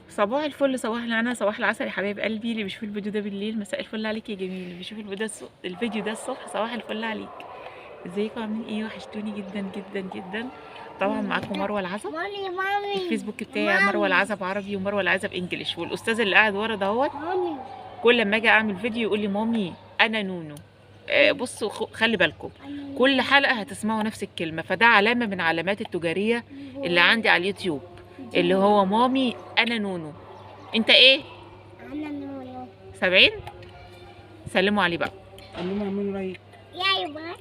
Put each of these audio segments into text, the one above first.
صباح الفل، صباح الهنا، صباح العسل يا حبايب قلبي اللي بيشوف الفيديو ده بالليل. مساء الفل عليك يا جميل اللي بيشوف الفيديو ده الصبح. صباح الفل عليك. ازيكم عاملين ايه؟ وحشتوني جدا جدا جدا. طبعا معاكم مروه العزب. مامي مامي الفيسبوك بتاعي مروه مامي العزب عربي ومروه العزب انجليش، والاستاذ اللي قاعد ورا دهوت مامي كل ما اجي اعمل فيديو يقول لي مامي انا نونو. بصوا خلي بالكم، كل حلقه هتسمعوا نفس الكلمه، فده علامه من علامات التجاريه اللي عندي على اليوتيوب، اللي هو مامي انا نونو. انت ايه؟ أنا نونو 70. سلموا عليه بقى. اعملوا لايك. ياي بس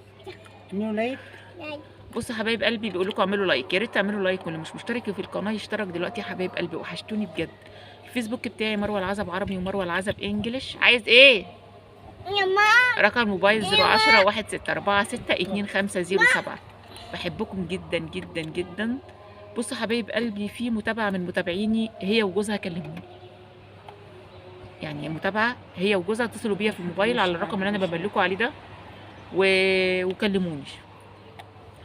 اعملوا لايك. ياي بصوا يا حبايب قلبي، بيقول لكم اعملوا لايك، يا ريت تعملوا لايك، واللي مش مشترك في القناه يشترك دلوقتي يا حبايب قلبي، وحشتوني بجد. الفيسبوك بتاعي مروه العزب عربي ومروه العزب انجليش. عايز ايه؟ يا ماما رقم موبايل 010 1646 2507. بحبكم جدا جدا جدا. بصوا حبايب قلبي، في متابعه من متابعيني هي وجوزها كلموني، يعني متابعه هي وجوزها اتصلوا بيا في الموبايل على الرقم اللي انا ببلكوا عليه ده وكلموني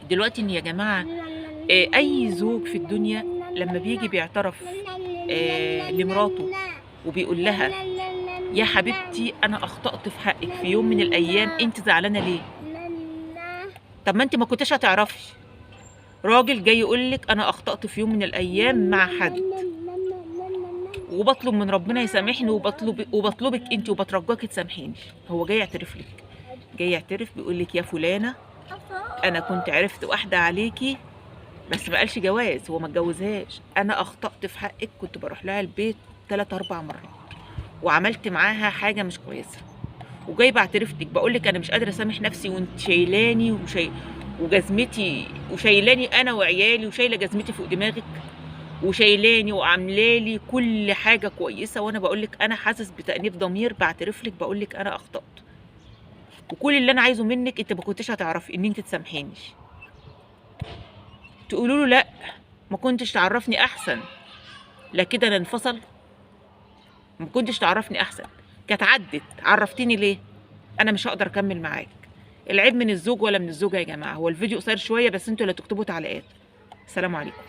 دلوقتي. ان يا جماعه اي زوج في الدنيا لما بيجي بيعترف لمراته وبيقول لها يا حبيبتي انا اخطأت في حقك في يوم من الايام، انت زعلانه ليه؟ طب ما انت ما كنتش هتعرفي. راجل جاي يقول لك انا اخطأت في يوم من الايام مع حد، وبطلب من ربنا يسامحني، وبطلبك انت وبترجاكي تسامحيني. هو جاي يعترف لك، جاي يعترف بيقول لك يا فلانه انا كنت عرفت واحده عليكي، بس ما قالش جواز، هو ما اتجوزهاش. انا اخطأت في حقك، كنت بروح لها البيت 3 4 مرات وعملت معاها حاجه مش كويسه، وجاي بعترف لك بقول لك انا مش قادره اسامح نفسي، وانت شايلاني وجزمتي وشايلاني انا وعيالي، وشايله جزمتي فوق دماغك، وشايلاني وعاملالي كل حاجه كويسه، وانا بقول لك انا حاسس بتأنيب ضمير، بعترف لك بقول لك انا اخطأت، وكل اللي انا عايزه منك انت ما كنتش هتعرفي ان انت تسامحيني. تقولوا له لا ما كنتش تعرفني احسن، لا كده انا انفصل. ما كنتش تعرفني احسن، كانت عدت، عرفتيني ليه؟ انا مش هقدر اكمل معاك. العيب من الزوج ولا من الزوجه يا جماعه. هو الفيديو قصير شويه بس انتوا اللي تكتبوا تعليقات. السلام عليكم.